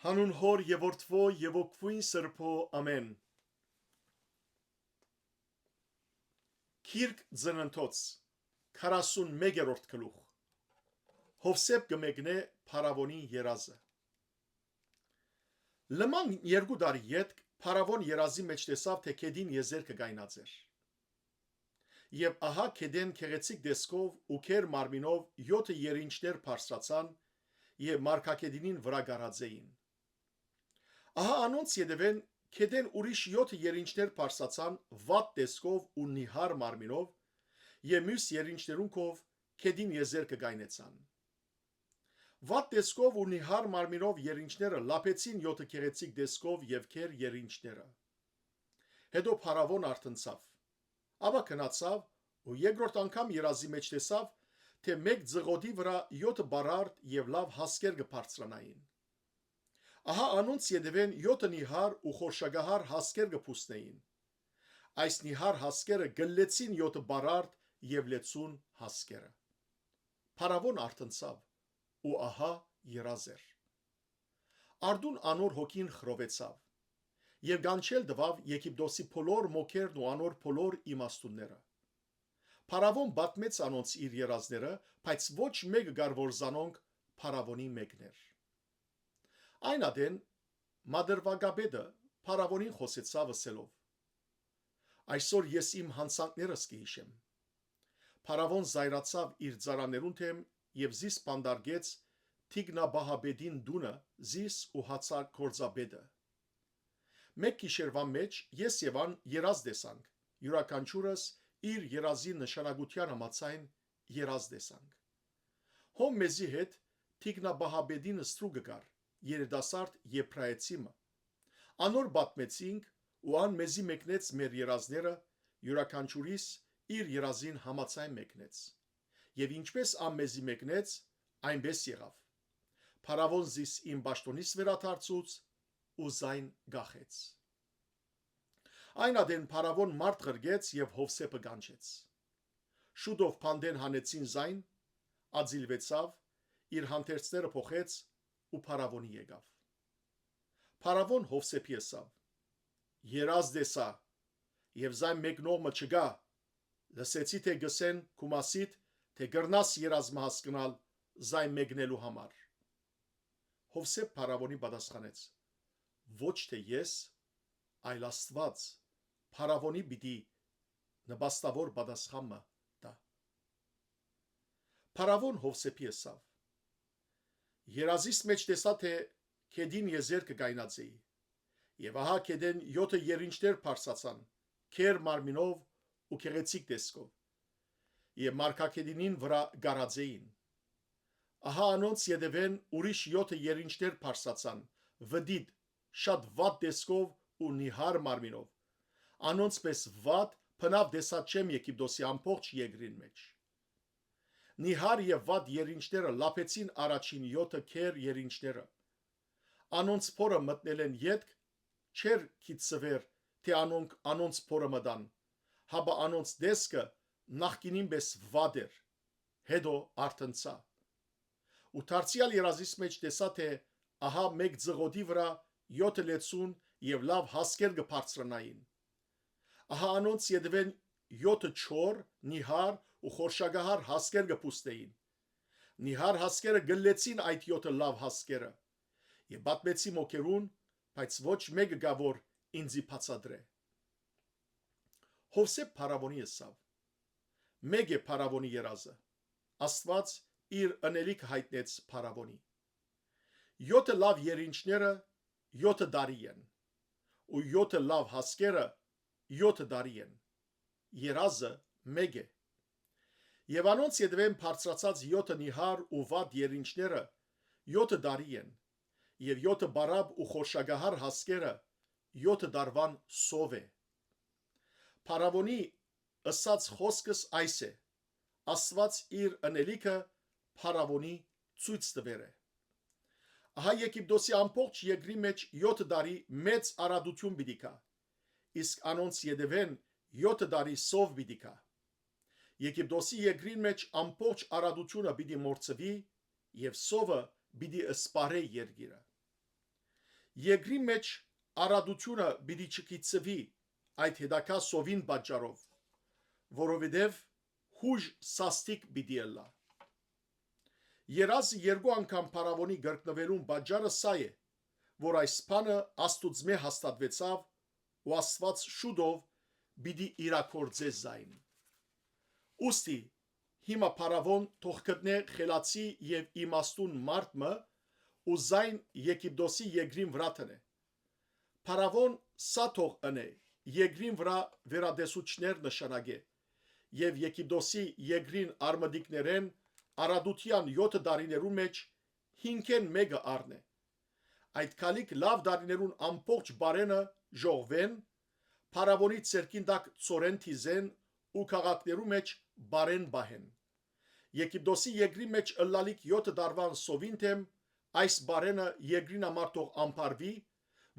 Հանուն հոր եւ որդվո եւ օգվույն սրբո ամեն։ Քիրք ծննդոց 41-րդ գլուխ Հովսեփ գմեգնե Փարավոնի երազը։ Լման 2 տարի յետք Փարավոն երազի մեջ տեսավ, թե Քեդին եզերքը գայնած էր։ Եվ ահա Քեդեն քեղեցիկ դեսքով ու քեր մարմինով 7 երինչներ բարձրացան եւ Մարգաքեդինին վրա գարած էին։ Ահա անոնց յետևեն Քեդեն ուրիշ 7 երինչներ բարձրացան վատ դեսքով ու նիհար մարմինով եւ մյուս երինչներունքով Քեդին եզերքը գայնեցան։ Վատ դեսքով ու նիհար մարմինով երինչները լապեցին 7 քեղեցիկ դեսքով եւ քեր երինչները։ Հետո Փարավոն արթնցավ, ապա քնացավ ու երկրորդ անգամ երազի մեջ տեսավ, թե մեկ ձղոդի վրա 7 բարարդ եւ լավ հասկեր կբարձրանային։ Ահա անոնց յետևեն 7 նիհար ու խորշագահար հասկեր կփուսնեին։ Այս նիհար հասկերը գլեցին 7 բարարդ եւ լեցուն հասկերը։ Փարավոն արթնցավ ու ահա երազ էր։ Արդուն անոր հոգին խրովեցավ եւ գանչել տվավ Եգիպտոսի բոլոր մոքերն ու անոր բոլոր իմաստունները։ Փարավոն բատմեց անոնց իր երազները, բայց ոչ մեկը գար որ զանոնք Փարավոնի մեկներ։ Այն ադեն Մադրվագաբեդը Փարավոնին խոսեցավ ասելով. Այսօր ես իմ հանցանքներս կհիշեմ։ Փարավոն զայրացավ իր ծառաներուն թեմ եւ զիս բանդարգեց Թիգնաբահաբեդին դունը զիս ու հացակ կորձաբեդը։ Մեկ գիշերվա մեջ ես եւ ան երազ տեսանք, յուրաքանչյուրս իր երազի նշանակության համաձայն երազ տեսանք։ Հոմ մեզի հետ Թիգնաբահաբեդին ստրուգը գար, երիտասարդ եբրայեցիմը։ Անոր բատմեցինք ու ան մեզի մեկնեց մեր երազները, յուրաքանչյուրիս իր երազին համաձայն մեկնեց։ Եվ ինչպես ան մեզի մեկնեց, այնպես եղավ։ Փարավոն զիս իմ բաշտոնից վերադարձուց ու զայն գախեց։ Այն ադեն Փարավոն մարդ ղրգեց եւ Հովսեփը գանչեց։ Շուտով փանդեն հանեցին զայն, ածիլվեցավ, իր հանդերձները փոխեց ու Փարավոնի եկավ։ Փարավոն Հովսեփի ասավ. Երազ դեսա եւ զայն մեկնողը չգա, լսեցի թե գսեն կումասիտ, թե գրնաս երազմը հասկանալ զայն մեկնելու համար։ Հովսեփ Փարավոնի պատասխանեց. Ոչ թե ես, այլ Աստված Փարավոնի պիտի նպաստավոր պատասխանը տա։ Փարավոն Հովսեփի ասավ. Երազիս մեջ տեսա թե Քեդին եզերքը գայնացեի, եւ ահա Քեդեն 7 երինչներ բարձրացան, քեր մարմինով ու քեղեցիկ տեսքով, եւ Մարգաքեդինին վրա գարած էին։ Ահա անոնց յետևեն ուրիշ 7 երինչներ բարձրացան, վդիտ, շատ վատ տեսքով ու նիհար մարմինով, անոնց պես վատ փնավ դեսած չեմ Եգիպտոսի ամբողջ երկրին մեջ։ Նիհար եւ վատ երինչները լապեցին առաջին 7 քեր երինչները։ Անոնց փորը մտնել են յետք, չեր քիծվեր, թե անոնց փորը մտան, հաբա անոնց դեսքը նախկինին պես վատ էր, հետո արթնցա։ Ու դարձյալ երազիս մեջ տեսա, թե ահա մեկ ձղոդի վրա 7 լեցուն եւ լավ հասկեր կբարձրանային։ Ահա անոնց յետևեն 7 չոր, նիհար ու խորշագահար հասկեր կփուստեին։ Նիհար հասկերը գլեցին այդ 7 լավ հասկերը եւ բատմեցի մոքերուն, բայց ոչ մեկը գա որ ինձի բացադրե։ Հովսեփ Փարավոնի ասավ. Մեկ է Փարավոնի երազը։ Աստված իր ընելիքը հայտնեց Փարավոնի։ 7 լավ երինչները 7 տարի են, ու 7 լավ հասկերը 7 տարի են։ Երազը մեկ է։ Եվ անոնց յետևեն բարձրացած 7 նիհար ու վատ երինչները 7 տարի են, եւ 7 բարապ ու խորշագահար հասկերը 7 դարվան սով է։ Փարավոնի ըսած խոսքս այս է. Աստված իր ընելիքը Փարավոնի ցույց տվեր է։ Ահա Եգիպտոսի ամբողջ երկրի մեջ 7 տարի մեծ արադություն պիտի կա, իսկ անոնց յետևեն 7 տարի սով պիտի կա։ Եգիպտոսի երկրին մեջ ամբողջ արադությունը պիտի մորցվի եւ սովը պիտի սպարե երկիրը։ Երկրի մեջ արադությունը պիտի չգիծվի այդ հետակա սովին պատճառով, որովհետև հուժ սաստիկ պիտի ելա։ Երազը երկու անգամ փարավոնի գրկնվելուն պատճառը սա է, որ այս բանը Աստուծմե հաստատվեցավ ու Աստված շուտով պիտի իրակորձե զայն։ Ուստի հիմա փարավոն թող գտնե խելացի եւ իմաստուն մարդը ու զայն Եգիպտոսի երկրին վրա տնե։ Փարավոն սա թող ընե երկրին վրա վերադեսուչներ նշանակե եւ Եգիպտոսի երկրին արմդիկներեն արադության 7 տարիներու մեջ 5-ն մեկը առնե։ Այդ քալիք լավ տարիներուն ամբողջ բարենը ժողվեն, փարավոնի ցերկին տակ ծորեն թիզեն ու քաղաքներու մեջ բարեն բահեն։ Եգիպտոսի երկրի մեջ ըլլալիք 7 տարվան սովին թեմ այս բարենը երկրին համար թող ամփարվի,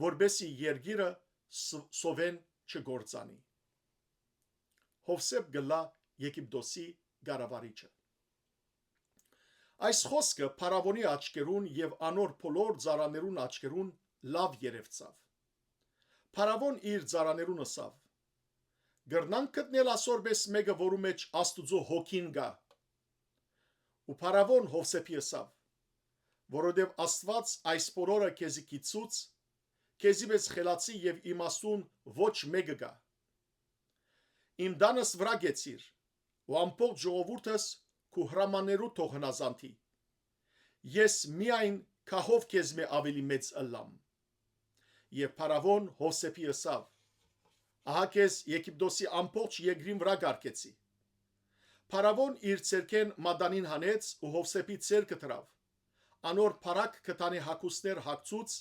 որբեսի երկիրը սովեն չգործանի։ Հովսեփ գլա Եգիպտոսի գարավարիչը։ Այս խոսքը փարավոնի աչքերուն եւ անոր բոլոր ծառաներուն աչքերուն լավ երևցավ։ Փարավոն իր ծառաներուն ասավ. «Գրնանք գտնել ասորբես մեկը, որու մեջ Աստուծո հոգին գա»։ Ու փարավոն Հովսեփի ասավ. «Որովհետև Աստված այս բոլորը քեզի գիծուց, քեզի մեծ խելացի եւ իմաստուն ոչ մեկը գա։ Իմ դանս վրա գեցիր, ու ամբողջ ժողովուրդս քու հրամաններու թող հնազանդի։ Ես միայն քահով քեզ մե ավելի մեծ ըլլամ»։ Եվ փարավոն Հովսեփի ասավ. «Ահա քեզ Եգիպտոսի ամբողջ երկրին վրա գարկեցի»։ Փարավոն իր ցերքեն մադանին հանեց ու Հովսեփի ցերքը դրավ։ Անոր փարակ կտանի հակուսներ հագցուց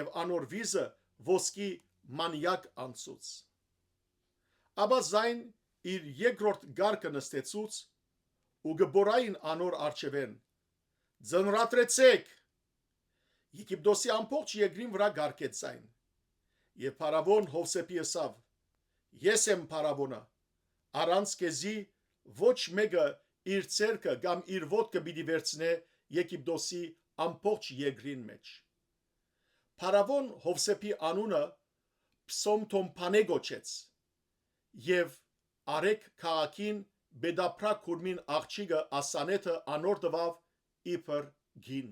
եւ անոր վիզը ոսկի մանյակ անցուց։ Աբա զայն իր երկրորդ գարկը նստեցուց ու գբորային անոր արջևեն. «Ձնրատրեցեք»։ Եգիպտոսի ամբողջ երկրին վրա գարկեց զայն։ Եվ փարավոն Հովսեփի ասավ. «Ես եմ փարավոնը, առանց քեզի ոչ մեկը իր ցերքը կամ իր ոտքը պիտի վերցնե Եգիպտոսի ամբողջ երկրին մեջ»։ Փարավոն Հովսեփի անունը Փսոմթոմփանե գոչեց եւ Արեկ քաղաքին Բեդափրա քուրմին աղջիկը Ասանեթը անոր տվավ իբր գին։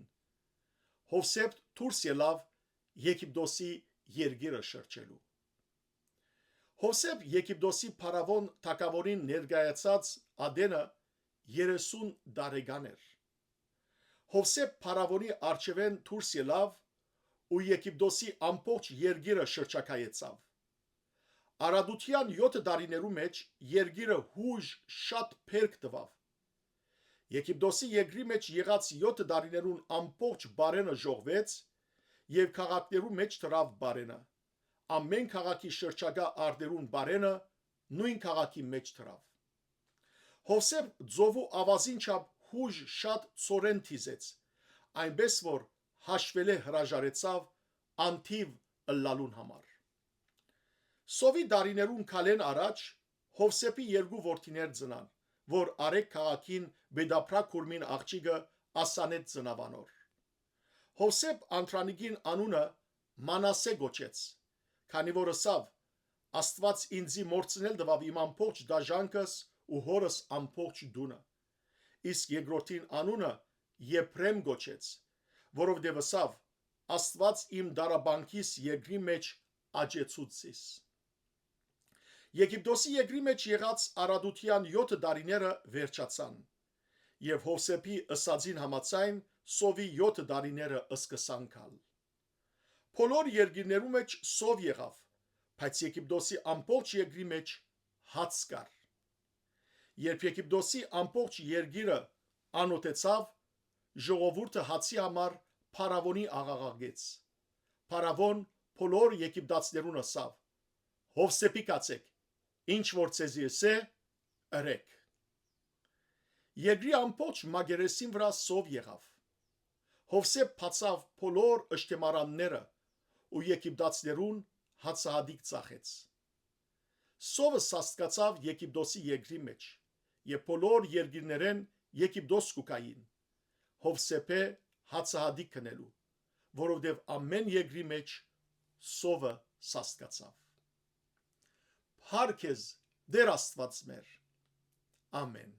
Հովսեփ դուրս ելավ Եգիպտոսի երկիրը շրջելու։ Հովսեփ Եգիպտոսի փարավոն թագավորին ներկայացած ադենը 30 տարեկան էր։ Հովսեփ փարավոնի արջևեն դուրս ելավ ու Եգիպտոսի ամբողջ երկիրը շրջակայեցավ։ Արադության 7 տարիներու մեջ երկիրը հուժ շատ փերք տվավ։ Եգիպտոսի երկրի մեջ եղած 7 տարիներուն ամբողջ բարենը ժողվեց եւ քաղաքներու մեջ դրավ բարենը։ Ամեն քաղաքի շրջակա արտերուն բարենը նույն քաղաքի մեջ դրավ։ Հովսեփ ծովու ավազին չափ հուժ շատ ծորեն թիզեց, այնպես որ հաշվելե հրաժարեցավ անթիվ ըլլալուն համար։ Սովի դարիներուն քալեն առաջ Հովսեփի երկու որդիներ ծնան, որ Արեկ քաղաքին Բեդափրա քուրմին աղջիկը Ասանեթ ծնավանոր։ Հովսեփ անդրանիկին անունը Մանասե գոչեց, քանի որ ասավ. «Աստված ինձի մորցնել տվավ իմ ամբողջ դաժանքս ու հորս ամբողջ դունը»։ Իսկ երկրորդին անունը Եփրեմ գոչեց, որովհետև ասավ. «Աստված իմ դարաբանքիս երկրի մեջ աճեցուցիս»։ Եգիպտոսի երկրի մեջ եղած արադության 7 տարիները վերջացան, եւ Հովսեփի ըսածին համաձայն սովի 7 տարիները սկսան գալ։ Բոլոր երկրներու մեջ սով եղավ, բայց Եգիպտոսի ամբողջ երկրի մեջ հաց կար։ Երբ Եգիպտոսի ամբողջ երկիրը անօթեցավ, ժողովուրդը հացի համար փարավոնի աղաղակեց։ Փարավոն բոլոր եգիպտացիներուն ասավ. «Հովսեփի կացեք, ինչ որ ցեզի էսե, ըրեք»։ Երկրի ամբողջ մագերեսին վրա սով եղավ։ Հովսեփ բացավ բոլոր ըշտեմարանները ու եգիպտացիներուն հացահատիկ ծախեց։ Սովը սաստկացավ Եգիպտոսի երկրի մեջ, եւ բոլոր երկիրներեն Եգիպտոս կուկային Հովսեփե հացահատիկ քնելու, որովհետև ամեն երկրի մեջ սովը սաստկացավ։ Փառք քեզ, Տեր Աստված մեր։ Ամեն։